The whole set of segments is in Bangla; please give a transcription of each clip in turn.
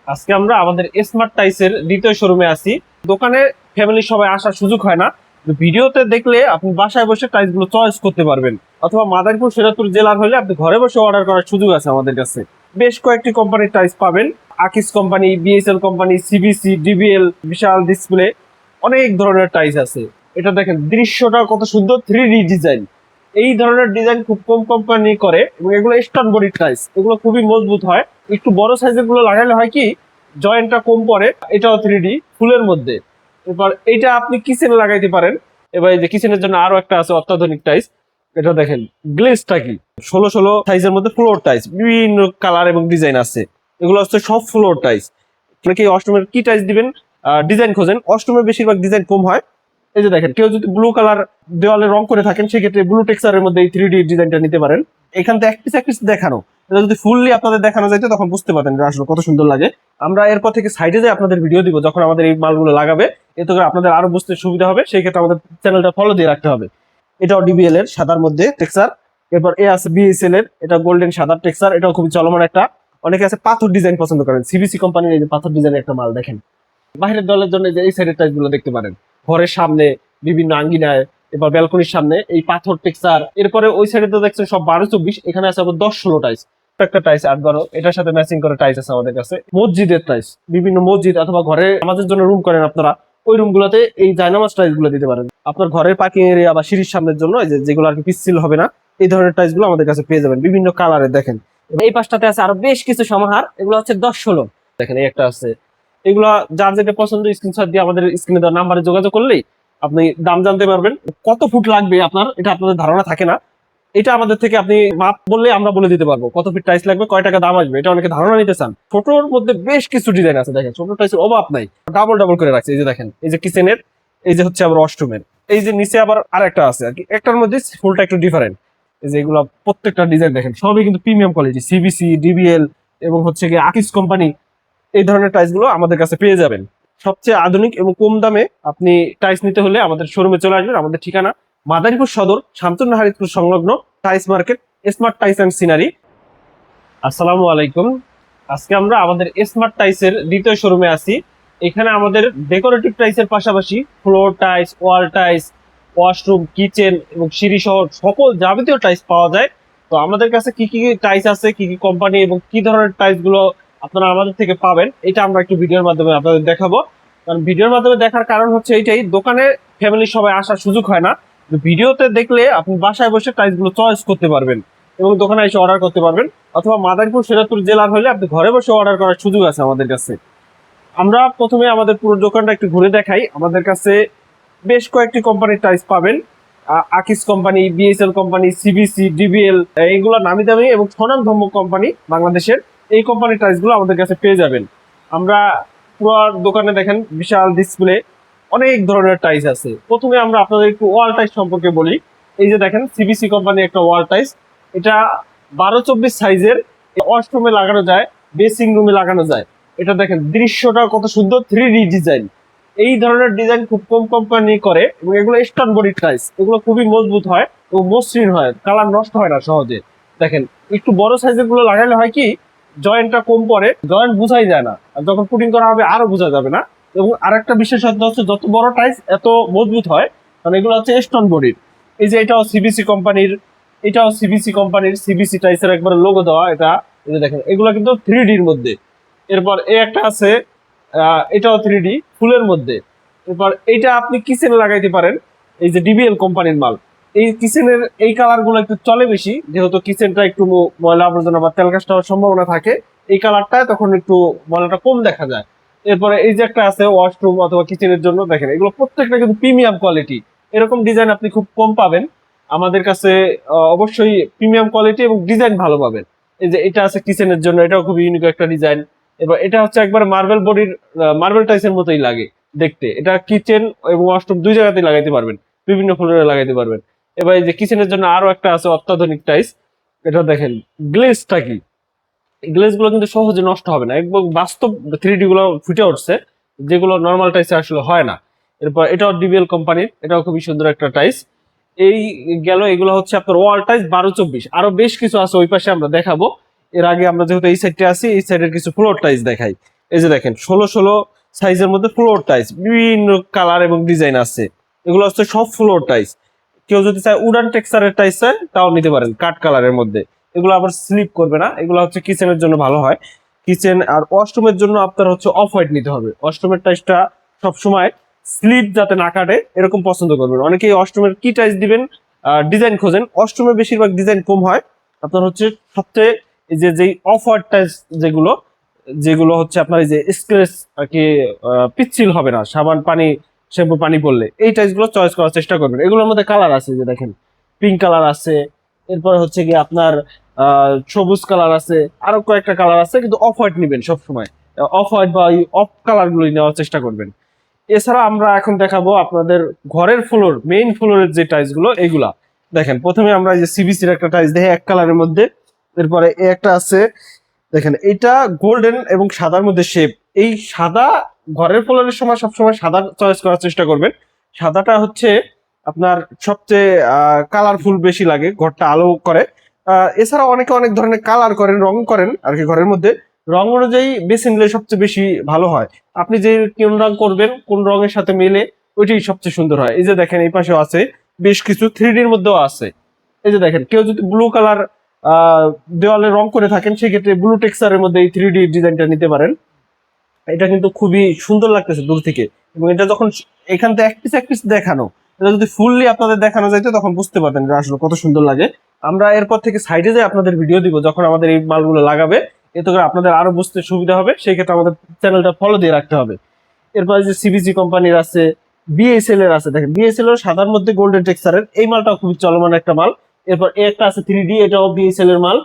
আজকে আমরা আমাদের স্মার্ট টাইসের দ্বিতীয় শোরুমে আছি। দোকানে ফ্যামিলি সবাই আসার সুযোগ হয় না, ভিডিওতে দেখলে আপনি বাসায় বসে টাইস গুলো চয়েস করতে পারবেন, অথবা মাদারীপুর সিরাজপুর জেলার হলে আপনি ঘরে বসে অর্ডার করার সুযোগ আছে আমাদের কাছে। বেশ কয়েকটি কোম্পানির টাইস পাবেন, আকিস company, BSL company, CBC, DBL, বিশাল ডিসপ্লে, অনেক ধরনের টাইস আছে। এটা দেখেন দৃশ্যটা কত সুন্দর, 3D ডিজাইন। এই ধরনের ডিজাইন খুব কম কোম্পানি করে এবং এগুলো স্টোন বডি টাইস, এগুলো খুবই মজবুত হয়। একটু বড় সাইজের গুলো লাগালে হয় কি, জয়েন্টটা কম পড়ে। এটাও 3D ফুলের মধ্যে। এবার এটা আপনি কিচেনে লাগাইতে পারেন। এবার এই যে কিচেনের জন্য আরো একটা আছে অত্যাধুনিক টাইস। এটা দেখেন গ্লেজটা কি, 16 সাইজের মধ্যে ফ্লোর টাইস, বিভিন্ন কালার এবং ডিজাইন আছে। এগুলো হচ্ছে সব ফ্লোর টাইস। কি অষ্টমের কি টাইস দিবেন, ডিজাইন খোঁজেন, অষ্টমের বেশিরভাগ ডিজাইন কম হয়। এই যে দেখেন, কেউ যদি ব্লু কালার দেওয়ালে রং করে থাকেন, সেক্ষেত্রে ব্লু টেক্সচারের মধ্যে এই 3D ডিজাইনটা নিতে পারেন। এখান থেকে এক পিস দেখানো, এটা যদি ফুললি আপনাদের দেখানো যাইতো তখন বুঝতে পারতেন আসলে কত সুন্দর লাগে। আমরা এরপর থেকে সাইডে যে আপনাদের ভিডিও দিব যখন আমাদের এই মালগুলো লাগাবে, এতে করে আপনাদের আরো বুঝতে সুবিধা হবে। সেই ক্ষেত্রে আমাদের চ্যানেলটা ফলো দিয়ে রাখতে হবে। এটাও ডিবিএল এর সাদার মধ্যে টেক্সচার। এরপর এ আছে বিএসএল এর, এটা গোল্ডেন সাদার টেক্সচার, এটাও খুবই চলমান একটা। অনেকে আছে পাথর ডিজাইন পছন্দ করেন, সিবিসি কোম্পানির এই যে পাথর ডিজাইনের একটা মাল দেখেন। বাইরের দলের জন্য যে এই সাইডের টাইপ গুলো দেখতে পারেন, ঘরের সামনে, বিভিন্ন আঙ্গিনায়, এবার ব্যালকনির সামনে এই পাথর টেক্সচার। এরপরে ওই সাইডে তো দেখছেন সব 12-24, এখানে আছে আবার 10-16 টাইস। একটা টাইস 8-12, এটার সাথে ম্যাচিং করে টাইস আছে আমাদের কাছে। মসজিদের টাইস, বিভিন্ন মসজিদ অথবা ঘরে আমাদের জন্য রুম করেন আপনারা, ওই রুম গুলোতে এই জায়নামাজ টাইস গুলো দিতে পারেন। আপনার ঘরের পার্কিং এরিয়া বা সিঁড়ির সামনের জন্য যেগুলো আর কি পিচ্ছিল হবে না, এই ধরনের টাইস গুলো আমাদের কাছে পেয়ে যাবেন বিভিন্ন কালারে। দেখেন এই পাশটাতে আছে আরো বেশ কিছু সমাহার, এগুলো হচ্ছে 10-16। দেখেন এই একটা আছে। এগুলা যার যেটা পছন্দ স্ক্রিনশট দিয়ে আমাদের স্ক্রিনে দেওয়া নাম্বারে যোগাযোগ করলেই আপনি দাম জানতে পারবেন। কত ফুট লাগবে আপনার, এটা আপনাদের ধারণা থাকে না। এটা আমাদের থেকে আপনি মাপ বললে আমরা বলে দিতে পারবো কত ফিট টাইস লাগবে, কয় টাকা দাম আসবে। এটা অনেকে ধারণা নিতে চান। ছোটর মধ্যে বেশ কিছু ডিজাইন আছে, দেখেন ছোট টাইসের অভাব নাই, ডাবল ডাবল করে রাখছে। এই যে দেখেন, এই যে কিচেনের, এই যে হচ্ছে আবার ওয়াশরুমের, এই যে নিচে আবার আরেকটা আছে আর কি, একটার মধ্যে ফুলটা একটু ডিফারেন্ট। এই যে এগুলো প্রত্যেকটা ডিজাইন দেখেন, সবই কিন্তু প্রিমিয়াম কোয়ালিটি, সিবিসি, ডিবিএল এবং হচ্ছে গিয়ে আকিস কোম্পানি। এই ধরনের টাইস গুলো আমাদের কাছে পেয়ে যাবেন সবচেয়ে আধুনিক এবং কম দামে। আপনি টাইস নিতে হলে আমাদের শোরুমে চলে আসবেন। আমাদের ঠিকানা মাদারীপুর সদর, শামসুন্নাহারিপুর সংলগ্ন tiles market, smart tiles and scenery. আসসালামু আলাইকুম। আজকে আমরা আমাদের স্মার্ট টাইসের দ্বিতীয় শোরুমে আছি। এখানে আমাদের ডেকোরেটিভ টাইসের পাশাপাশি ফ্লোর টাইস, ওয়াল টাইস, ওয়াশরুম, কিচেন এবং সিঁড়ি সহ সকল যাবতীয় টাইস পাওয়া যায়। তো আমাদের কাছে কি কি টাইস আছে, কি কি কোম্পানি এবং কি ধরনের টাইস গুলো আপনারা আমাদের থেকে পাবেন, এটা আমরা একটু ভিডিওর মাধ্যমে আপনাদের দেখাবো। কারণ ভিডিওর মাধ্যমে দেখার কারণ হচ্ছে এইটাই, দোকানে ফ্যামিলি সবাই আসার সুযোগ হয় না, ভিডিওতে দেখলে আপনি বাসায় বসে টাইস গুলো চয়েস করতে পারবেন এবং দোকানে এসে অর্ডার করতে পারবেন, অথবা মাদারীপুর সিরাজপুর জেলার হলে আপনি ঘরে বসে অর্ডার করার সুযোগ আছে আমাদের কাছে। আমরা প্রথমে আমাদের পুরো দোকানটা একটু ঘুরে দেখাই। আমাদের কাছে বেশ কয়েকটি কোম্পানির টাইস পাবেন, আকিস company, BSL company, CBC, DBL, এইগুলো নামি দামি এবং স্বনামধন্য কোম্পানি বাংলাদেশের। এই কোম্পানির টাইস গুলো আমাদের কাছে পেয়ে যাবেন। আমরা পুরো দোকানে দেখেন বিশাল ডিসপ্লে, অনেক ধরনের টাইস আছে। প্রথমে আমরা আপনাদের একটু ওয়াল টাইস সম্পর্কে বলি। এই যে দেখেন সিবিসি কোম্পানির একটা ওয়াল টাইস, এটা 12-24 সাইজের, ওয়াশরুমে লাগানো যায়, বেসিং রুমে লাগানো যায়। এটা দেখেন দৃশ্যটা কত সুন্দর, 3D ডিজাইন। এই ধরনের ডিজাইন খুব কম কোম্পানি করে এবং এগুলো স্টোন বডি টাইস, এগুলো খুবই মজবুত হয় এবং মসৃণ হয়, কালার নষ্ট হয় না সহজে। দেখেন একটু বড় সাইজের গুলো লাগালে হয় কি, জয়েন্টটা কম পড়ে, জয়েন্ট বোঝাই যায় না, আর যখন পুটিং করা হবে আরো বোঝা যাবে না। এবং আরেকটা বিশেষত্ব হচ্ছে যত বড় টাইস এত মজবুত হয়, কারণ এগুলো হচ্ছে স্টোন বডির। এই যে এটাও সিবিসি কোম্পানির, এটাও সিবিসি কোম্পানির, সিবিসি টাইসের একবার লোগো দেওয়া এটা। এই যে দেখেন এগুলো কিন্তু 3Dর মধ্যে। এরপর এই একটা আছে, এটাও 3D ফুলের মধ্যে। এরপর এটা আপনি কিচেনে লাগাইতে পারেন, এই যে ডিবিএল কোম্পানির মাল। এই কিচেনের এই কালার গুলো একটু চলে বেশি, যেহেতু কিচেনটা একটু ময়লা আবর্জনা বা তেল কাজ হওয়ার সম্ভাবনা থাকে, এই কালারটা তখন একটু ময়লাটা কম দেখা যায়। এরপরে এই যে একটা আছে ওয়াশরুম অথবা কিচেনের জন্য, দেখেন এগুলো প্রত্যেকটা কিন্তু প্রিমিয়াম কোয়ালিটি। এরকম ডিজাইন আপনি খুব কম পাবেন আমাদের কাছে। অবশ্যই প্রিমিয়াম কোয়ালিটি এবং ডিজাইন ভালো পাবেন। এই যে এটা আছে কিচেনের জন্য, এটাও খুব ইউনিক একটা ডিজাইন। এবার এটা হচ্ছে একবার মার্বেল বডির, মার্বেল টাইসের মতোই লাগে দেখতে। এটা কিচেন এবং ওয়াশরুম দুই জায়গাতেই লাগাইতে পারবেন, বিভিন্ন ফ্লোরে লাগাইতে পারবেন। এবার এই যে কিচেনের জন্য আরো একটা আছে অত্যাধুনিক টাইস। এটা দেখেন গ্লেজটা কি, গ্লেজ গুলো কিন্তু সহজে নষ্ট হবে না, একদম বাস্তব 3D গুলো ফুটে উঠছে, যেগুলো নর্মাল টাইসে আসলে হয় না। এরপর এটাও ডিবিএল কোম্পানির, এটাও খুবই সুন্দর একটা টাইস। এই গেল, এগুলো হচ্ছে আপনার ওয়াল টাইস 12-24। আরো বেশ কিছু আছে ওই পাশে আমরা দেখাবো। এর আগে আমরা যেহেতু এই সাইডে আছি, এই সাইডের কিছু ফ্লোর টাইস দেখাই। এই যে দেখেন 16 সাইজের মধ্যে ফ্লোর টাইলস বিভিন্ন কালার এবং ডিজাইন আছে। এগুলো হচ্ছে সব ফ্লোর টাইলস। কেউ যদি চায় উডান টেক্সচারের টাইলস চায় তাও নিতে পারেন, কাঠ কালারের মধ্যে। এগুলো আবার স্লিপ করবে না, এগুলো হচ্ছে কিচেনের জন্য ভালো হয়। কিচেন আর ওয়াশরুমের জন্য আপনার হচ্ছে অফ হোয়াইট নিতে হবে। ওয়াশরুমের টাইলসটা সবসময় স্লিপ যাতে না কাটে এরকম পছন্দ করবেন। অনেকেই ওয়াশরুমের কি টাইলস দিবেন ডিজাইন খোঁজেন, ওয়াশরুমে বেশিরভাগ ডিজাইন কম হয়। আপনার হচ্ছে সবচেয়ে এই যে যেই অফ হোয়াইট টাইলস যেগুলো যেগুলো হচ্ছে আপনার এই যে স্ক্র্যাচ আর কি পিচ্ছিল হবে না সাবান পানি শ্যাম্পু পানি পড়লে, এই টাইলস গুলো চয়েস করার চেষ্টা করবেন। এগুলোর মধ্যে কালার আছে, যে দেখেন পিঙ্ক কালার আছে, এরপর হচ্ছে কি আপনার সবুজ কালার আছে, আরো কয়েকটা কালার আছে, কিন্তু অফ হোয়াইট নিবেন সবসময়। অফ হোয়াইট বা অফ কালার গুলোই নেওয়ার চেষ্টা করবেন। এছাড়া আমরা এখন দেখাবো আপনাদের ঘরের ফ্লোর, মেইন ফ্লোরের যে টাইলস গুলো এগুলা দেখেন। প্রথমে আমরা এই যে সিবিসির একটা টাইলস দেখি এক কালারের মধ্যে, এরপরে একটা আছে দেখেন, এটা গোল্ডেন এবং সাদার মধ্যে শেপ। এই সাদা ঘরের ফ্লোরের সময় সবসময় সাদা চয়েস করার চেষ্টা করবেন। সাদাটা হচ্ছে আপনার সবচেয়ে কালারফুল বেশি লাগে, ঘরটা আলো করে। এছাড়া অনেকে অনেক ধরনের কালার করেন, রং করেন আর কি ঘরের মধ্যে। রং অনুযায়ী বেছে নিলে সবচেয়ে বেশি ভালো হয়। আপনি যে কোন রং করবেন কোন রঙের সাথে মিলে ওইটাই সবচেয়ে সুন্দর হয়। এই যে দেখেন এই পাশেও আছে বেশ কিছু 3D এর মধ্যেও আছে। এই যে দেখেন কেউ যদি ব্লু কালার দেওয়ালে রং করে থাকেন সেক্ষেত্রে ব্লু টেক্সচারের মধ্যে এই 3D ডিজাইনটা নিতে পারেন। এটা কিন্তু খুবই সুন্দর লাগতেছে দূর থেকে, এবং এটা যখন এখান থেকে এক পিস দেখানো, এটা যদি ফুললি আপনাদের দেখানো যাইতো তখন বুঝতে পারতেন যে আসলে কত সুন্দর লাগে। আমরা এরপর থেকে সাইডে যাই আপনাদের ভিডিও দিব যখন আমাদের এই মালগুলো লাগাবে, এতে করে আপনাদের আরো বুঝতে সুবিধা হবে। সেই ক্ষেত্রে আমাদের চ্যানেলটা ফলো দিয়ে রাখতে হবে। এরপর যে সিবিজি কোম্পানির আছে, বিএসএল এর আছে, দেখেন বিএসএল এর সাদার মধ্যে গোল্ডেন টেক্সচারের, এই মালটাও খুবই চলমান একটা মাল। এরপর একটা আছে 3D, এটাও বিএসএল এর মাল।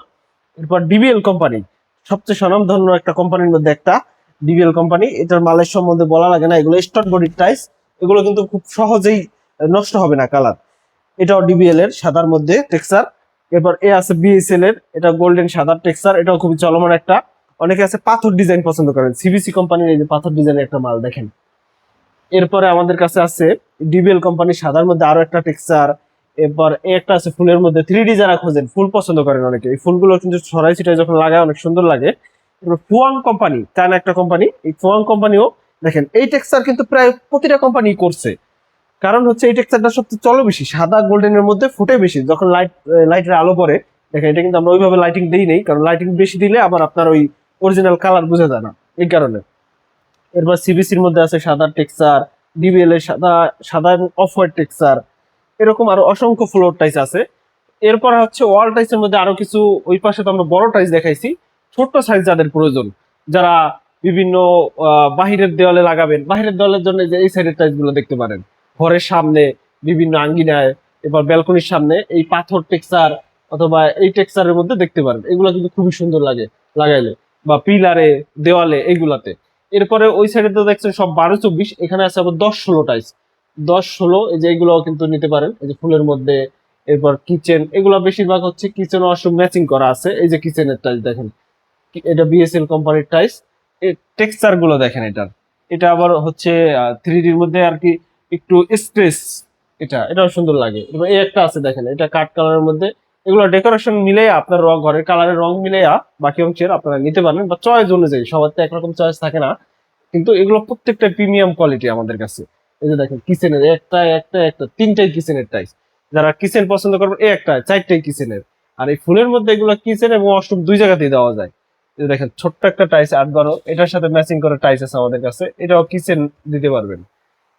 এরপর ডিবিএল কোম্পানি, সবচেয়ে স্বনামধন্য একটা কোম্পানির মধ্যে একটা ডিবিএল কোম্পানি। এটার মালের সম্বন্ধে বলা লাগে না, এগুলো স্টক বডি টাইস, এগুলো কিন্তু খুব সহজেই নষ্ট হবে না কালার। এটাও ডিবিএল এর সাদার মধ্যে টেক্সচার। এরপর এ আছে বিএসএল এর, এটা গোল্ডেন সাদার টেক্সচার, এটাও খুবই চলমান একটা। অনেকে আছে পাথর ডিজাইন পছন্দ করেন, সিবিসি কোম্পানির এই যে পাথর ডিজাইনের একটা মাল দেখেন। এরপরে আমাদের কাছে আছে ডিবিএল কোম্পানির সাদার মধ্যে আরো একটা টেক্সচার। এরপর একটা আছে ফুলের মধ্যে 3D, যারা খোঁজেন ফুল পছন্দ করেন অনেকে, এই ফুলগুলো কিন্তু ছড়াই ছিটাই যখন লাগায় অনেক সুন্দর লাগে। এরপর ফুয়াং কোম্পানি, চায়না একটা কোম্পানি, এই ফুয়াং কোম্পানিও দেখেন এই টেক্সচার কিন্তু প্রায় প্রতিটা কোম্পানি করছে। কারণ হচ্ছে এই টেক্সচারটা সবচেয়ে চলো বেশি, সাদা গোল্ডেনের মধ্যে ফুটে বেশি যখন লাইটের আলো পড়ে। দেখেন এটা কিন্তু আমরা ওইভাবে লাইটিং দিই নেই, কারণ লাইটিং বেশি দিলে আবার আপনার ওই অরিজিনাল কালার বোঝা যায় না, এই কারণে। এরপর সিবিসির মধ্যে আছে সাদা টেক্সচার, ডিবিএল এর সাদা সাদা এবং অফ হোয়াইট টেক্সচার, এরকম আরো অসংখ্য ফ্লোর টাইস আছে। এরপর হচ্ছে ওয়াল টাইসের মধ্যে আরো কিছু, ওই পাশে তো আমরা বড় টাইস দেখাইছি। ছোট্ট সাইজ যাদের প্রয়োজন, যারা বিভিন্ন বাহিরের দেওয়ালে লাগাবেন, বাহিরের দেওয়ালের জন্য যে এই সাইডের টাইস গুলো দেখতে পারেন, ঘরের সামনে বিভিন্ন আঙ্গিনায়, এবার ব্যালকনির সামনে এই পাথর টেক্সচার অথবা এই টেক্সচারের মধ্যে দেখতে পারেন। এগুলো কিন্তু খুবই সুন্দর লাগে লাগাইলে, বা পিলারে দেওয়ালে এইগুলাতে। এরপরে ওই সাইডে তো দেখছেন সব 12-24, এখানে আছে আবার 10-16 টাইস। 10-16 এই যে এগুলো কিন্তু নিতে পারেন, এই যে ফুলের মধ্যে। এরপর কিচেন, এগুলো বেশিরভাগ হচ্ছে কিচেন ওয়াশরুম ম্যাচিং করা আছে। এই যে কিচেনের টাইস দেখেন, এটা বিএসএল কোম্পানির টাইস। এই টেক্সচার গুলো দেখেন এটার, এটা আবার হচ্ছে 3D এর মধ্যে আর কি একটু স্ট্রেস, এটাও সুন্দর লাগে। এবার এই একটা আছে দেখেন, এটা কাঠ কালারের মধ্যে। এগুলো ডেকোরেশন মিলে আপনার রং, ঘরের কালারের রং মিলে বাকি অংশের আপনারা নিতে পারেন, বা চয়েস অনুযায়ী, সবার তো একরকম চয়েস থাকে না। কিন্তু এগুলো প্রত্যেকটা প্রিমিয়াম কোয়ালিটি আমাদের কাছে। এই যে দেখেন কিচেনের একটা তিনটাই কিচেনের টাইস, যারা কিচেন পছন্দ করবেন এই একটা, চারটাই কিচেনের। আর এই ফুলের মধ্যে এগুলো কিচেন এবং ওয়াশরুম দুই জায়গাতেই দেওয়া যায়। এই যে দেখেন ছোট্ট একটা টাইস 8-12, এটার সাথে ম্যাচিং করে টাইস আছে আমাদের কাছে, এটাও কিচেন দিতে পারবেন।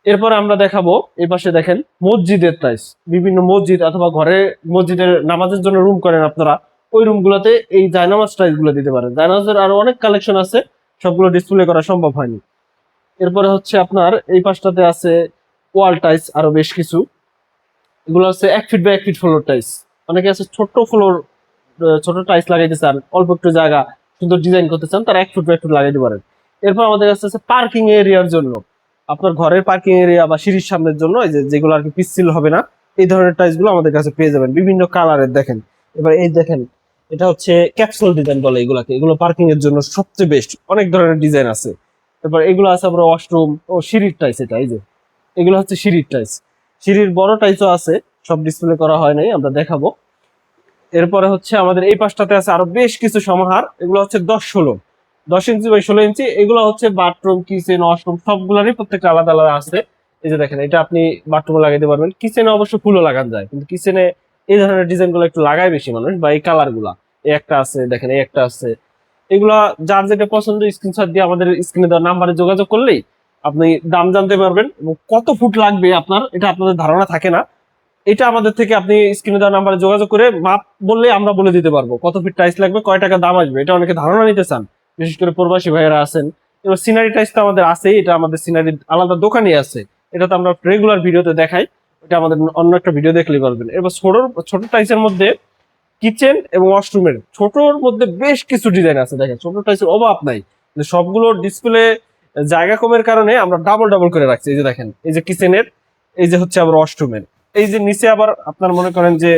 এরপর আমরা দেখাবো এই পাশে দেখেন মসজিদের টাইস। বিভিন্ন মসজিদ অথবা ঘরে মসজিদের নামাজের জন্য রুম করেন আপনারা, ওই রুম গুলাতে এই জায়নামাজ টাইস গুলো দিতে পারেন। জায়নামাজের আরো অনেক কালেকশন আছে, সবগুলো ডিসপ্লে করা সম্ভব হয়নি। এরপরে হচ্ছে আপনার এই পাশটাতে আছে ওয়াল টাইস আরো বেশ কিছু। এগুলো হচ্ছে 1 ফিট বাই 1 ফিট ফ্লোর টাইস। অনেকে আছে ছোট ফ্লোর, ছোট টাইস লাগাইতে চান, অল্প একটু জায়গা সুন্দর ডিজাইন করতে চান, তারা 1 ফুট বাই 1 ফুট লাগাইতে পারেন। এরপর আমাদের কাছে আছে পার্কিং এরিয়ার জন্য, আপনার ঘরের পার্কিং এরিয়া বা সিঁড়ির সামনের জন্য, এই যে যেগুলো আর কি পিচ্ছিল হবে না, এই ধরনের টাইস গুলো আমাদের কাছে পেয়ে যাবেন বিভিন্ন কালারের। দেখেন এবার এই দেখেন, এটা হচ্ছে ক্যাপসুল ডিজাইন বলে এগুলাকে, এগুলো পার্কিং এর জন্য সবচেয়ে বেস্ট, অনেক ধরনের ডিজাইন আছে। তারপর এগুলো আছে আমরা ওয়াশরুম ও সিঁড়ির টাইস, এটা এই যে এগুলো হচ্ছে সিঁড়ির টাইস। সিঁড়ির বড় টাইসও আছে, সব ডিসপ্লে করা হয় নাই, আমরা দেখাবো। এরপরে হচ্ছে আমাদের এই পাশটাতে আছে আরো বেশ কিছু সমাহার, এগুলো হচ্ছে 10-16, 10 ইঞ্চি বাই 16 ইঞ্চি। এগুলো হচ্ছে বাথরুম, কিচেন, ওয়াশরুম সবগুলোরই প্রত্যেকটা আলাদা আলাদা আছে। এই যে দেখেন, এটা আপনি বাথরুমে লাগাইতে পারবেন। কিচেনে অবশ্য ফুলও লাগানো যায়, কিন্তু কিচেনে এই ধরনের ডিজাইন গুলো একটু লাগায় বেশি মানুষ, বা এই কালার গুলা। এই একটা আছে, দেখেন এই একটা আছে। এগুলা যার যেটা পছন্দ স্ক্রিনশট দিয়ে আমাদের স্ক্রিনে দেওয়া নাম্বারে যোগাযোগ করলেই আপনি দাম জানতে পারবেন, এবং কত ফুট লাগবে আপনার এটা আপনাদের ধারণা থাকে না। এটা আমাদের থেকে আপনি স্ক্রিনে দেওয়া নাম্বারে যোগাযোগ করে মাপ বললে আমরা বলে দিতে পারবো কত ফিট টাইলস লাগবে, কয় টাকা দাম আসবে। এটা অনেকে ধারণা নিতে চান, বিশেষ করে প্রবাসী ভাইয়েরা আছেন। এবার সিনারি টাইলস তো আমাদের আছেই, এটা আমাদের সিনারি আলাদা দোকানই আছে। এটা তো আমরা রেগুলার ভিডিওতে দেখাই, এটা আমাদের অন্য একটা ভিডিও দেখলেই পারবেন। এবার ছোট ছোট টাইলসের মধ্যে কিচেন এবং ওয়াশরুমের ছোটর মধ্যে বেশ কিছু ডিজাইন আছে। দেখেন ছোট টাইলসের অভাব নাই, কিন্তু সবগুলো ডিসপ্লে জায়গা কমের কারণে আমরা ডাবল ডাবল করে রাখছি। এই যে দেখেন, এই যে কিচেনের, এই যে হচ্ছে আবার ওয়াশরুমের, এই যে নিচে আবার আপনার মনে করেন যে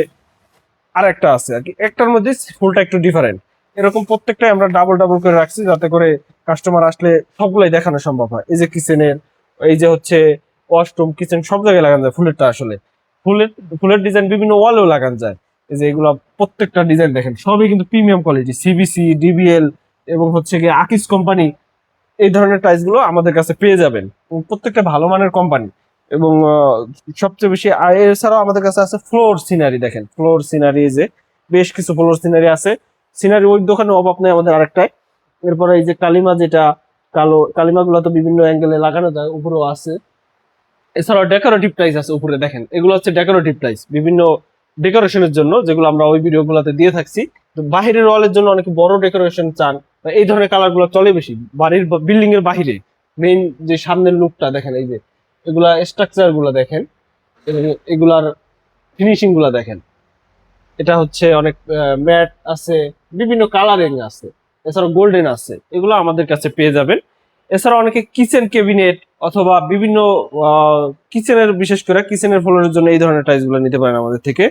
আর একটা আছে আর কি, একটার মধ্যে ফুলটা একটু ডিফারেন্ট। এরকম প্রত্যেকটাই আমরা ডাবল ডাবল করে রাখছি, যাতে করে কাস্টমার আসলে সবগুলাই দেখানো সম্ভব হয়। এই যে কিচেনের, এই যে হচ্ছে ওয়াশরুম, কিচেন সব জায়গায় লাগানো যায় ফুলেরটা। আসলে ফুলের ফুলের ডিজাইন বিভিন্ন ওয়ালেও লাগানো যায়। এই যে এগুলা প্রত্যেকটা ডিজাইন দেখেন, সবই কিন্তু প্রিমিয়াম কোয়ালিটি, সিবিসি, ডিবিএল এবং হচ্ছে গিয়ে আকিস কোম্পানি। এই ধরনের টাইলস গুলো আমাদের কাছে পেয়ে যাবেন, এবং প্রত্যেকটা ভালো মানের কোম্পানি। এবং সবচেয়ে বেশি এছাড়াও আমাদের কাছে আছে ফ্লোর সিনারি। দেখেন ফ্লোর সিনারি, যে বেশ কিছু ফ্লোর সিনারি আছে। সিনারি ওই দোকানে অভাব নেই আমাদের আরেকটাই। এরপরে এই যে কালিমা, যেটা কালো কালিমা গুলো তো বিভিন্ন অ্যাঙ্গেলে লাগানো যায়, উপরেও আছে। এছাড়াও ডেকোরেটিভ টাইলস আছে উপরে, দেখেন এগুলো হচ্ছে ডেকোরেটিভ টাইলস, বিভিন্ন ডেকোরেশনের জন্য, যেগুলো আমরা ওই ভিডিও গুলোতে দিয়ে থাকছি। তো বাহিরের ওয়ালের জন্য অনেকে বড় ডেকোরেশন চান, এই ধরনের কালার গুলো চলে বেশি। বাড়ির বিল্ডিং এর বাহিরে মেইন যে সামনের লুকটা দেখেন, এই যে এগুলা স্ট্রাকচার গুলা দেখেন, এবং এগুলার ফিনিশিং গুলা দেখেন। এটা হচ্ছে অনেক ম্যাট আছে, বিভিন্ন কালারিং আছে, এছাড়া গোল্ডেন আছে। এগুলো আমাদের কাছে পেয়ে যাবেন। এছাড়া অনেকে কিচেন ক্যাবিনেট অথবা বিভিন্ন কিচেনের, বিশেষ করে কিচেনের ফ্লোরের জন্য এই ধরনের টাইলস গুলো নিতে পারেন আমাদের থেকে।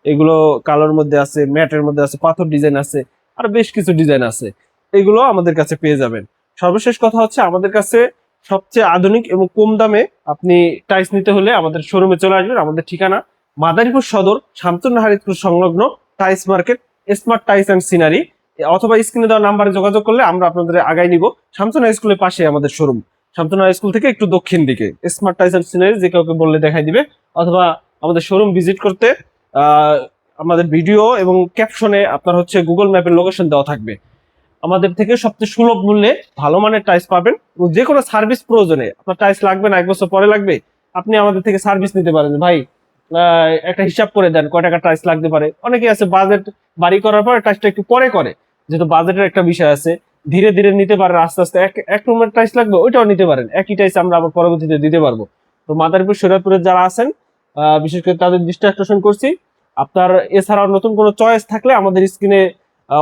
এগুলো কালোর মধ্যে আছে, ম্যাটের মধ্যে আছে, পাথর ডিজাইন আছে, আর বেশ কিছু ডিজাইন আছে। এগুলো আমাদের কাছে পেয়ে যাবেন। সর্বশেষ কথা হচ্ছে, আমাদের কাছে সবচেয়ে আধুনিক এবং কম দামে আপনি টাইলস নিতে হলে আমাদের শোরুমে চলে আসবেন। আমাদের ঠিকানা মাদারীপুর সদর, শামসুন্নাহার সংলগ্ন tiles market, smart tiles and scenery. অথবা স্ক্রিনে দেওয়া নাম্বারে যোগাযোগ করলে আমরা আপনাদের আগাই নিব। শামসুন হাই স্কুলের পাশে আমাদের শোরুম। শামসুন হাই স্কুল থেকে একটু দক্ষিণ দিকে স্মার্ট টাইলস অ্যান্ড সিনারি, যে কাউকে বললে দেখাই দিবে। অথবা আমাদের শোরুম ভিজিট করতে আমাদের ভিডিও এবং ক্যাপশনে আপনার হচ্ছে গুগল ম্যাপের লোকেশন দেওয়া থাকবে। আমাদের থেকে সবচেয়ে সুলভ মূল্যে ভালো মানের টাইলস পাবেন। যে কোনো সার্ভিস প্রয়োজনে, আপনার টাইলস লাগবে না 1 বছর পরে লাগবে, আপনি আমাদের থেকে সার্ভিস নিতে পারেন। ভাই একটা হিসাব করে দেন কয় টাকা টাইলস লাগতে পারে। অনেকে আছে বাজেট বাড়ি করার পর টাইলসটা একটু পরে করে, যেহেতু বাজেটের একটা বিষয় আছে। ধীরে ধীরে নিতে পারেন, আস্তে আস্তে এক রুমের টাইলস লাগবে ওইটাও নিতে পারেন, একই টাইলস আমরা আবার পরবর্তীতে দিতে পারবো। তো মাদারীপুর শরীয়তপুরের যারা আছেন, বিশেষ করে তাদের দৃষ্টি আকর্ষণ করছি। আপনার এছাড়াও নতুন কোনো চয়েস থাকলে আমাদের স্ক্রিনে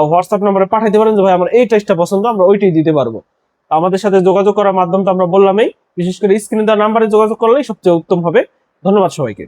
হোয়াটসঅ্যাপ নাম্বারে পাঠাতে পারেন, যে ভাই আমার এই টাইলসটা পছন্দ, আমরা ওইটাই দিতে পারবো। আমাদের সাথে যোগাযোগ করার মাধ্যম তো আমরা বললামই, বিশেষ করে স্ক্রিনে দেওয়া নাম্বারে যোগাযোগ করলেই সবচেয়ে উত্তম হবে। ধন্যবাদ সবাইকে।